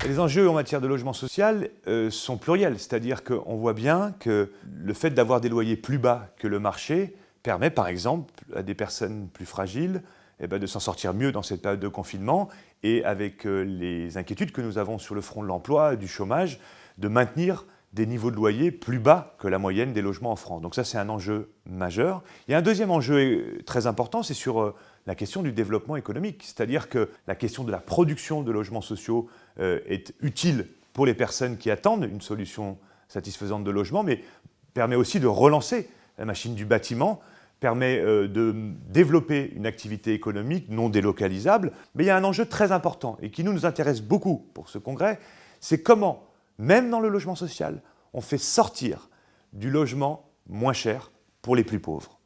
Les enjeux en matière de logement social sont pluriels, c'est-à-dire qu'on voit bien que le fait d'avoir des loyers plus bas que le marché permet par exemple à des personnes plus fragiles de s'en sortir mieux dans cette période de confinement et avec les inquiétudes que nous avons sur le front de l'emploi, du chômage, de maintenir des niveaux de loyer plus bas que la moyenne des logements en France. Donc ça, c'est un enjeu majeur. Il y a un deuxième enjeu très important, c'est sur la question du développement économique. C'est-à-dire que la question de la production de logements sociaux est utile pour les personnes qui attendent une solution satisfaisante de logement, mais permet aussi de relancer la machine du bâtiment, permet de développer une activité économique non délocalisable. Mais il y a un enjeu très important et qui nous intéresse beaucoup pour ce congrès, c'est comment, même dans le logement social, on fait sortir du logement moins cher pour les plus pauvres.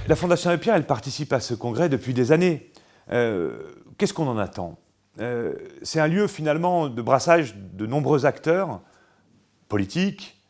La Fondation Abbé Pierre, elle participe à ce congrès depuis des années. Qu'est-ce qu'on en attend ? C'est un lieu finalement de brassage de nombreux acteurs politiques,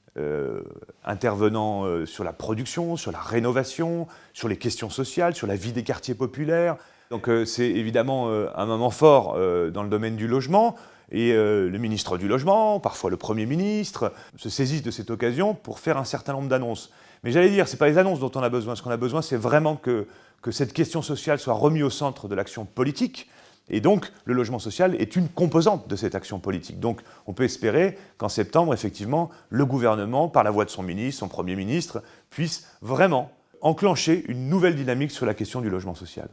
intervenant sur la production, sur la rénovation, sur les questions sociales, sur la vie des quartiers populaires. Donc c'est évidemment un moment fort dans le domaine du logement. Et le ministre du Logement, parfois le Premier ministre, se saisissent de cette occasion pour faire un certain nombre d'annonces. Mais j'allais dire, ce n'est pas les annonces dont on a besoin. Ce qu'on a besoin, c'est vraiment que cette question sociale soit remise au centre de l'action politique. Et donc, le logement social est une composante de cette action politique. Donc, on peut espérer qu'en septembre, effectivement, le gouvernement, par la voix de son ministre, son Premier ministre, puisse vraiment enclencher une nouvelle dynamique sur la question du logement social.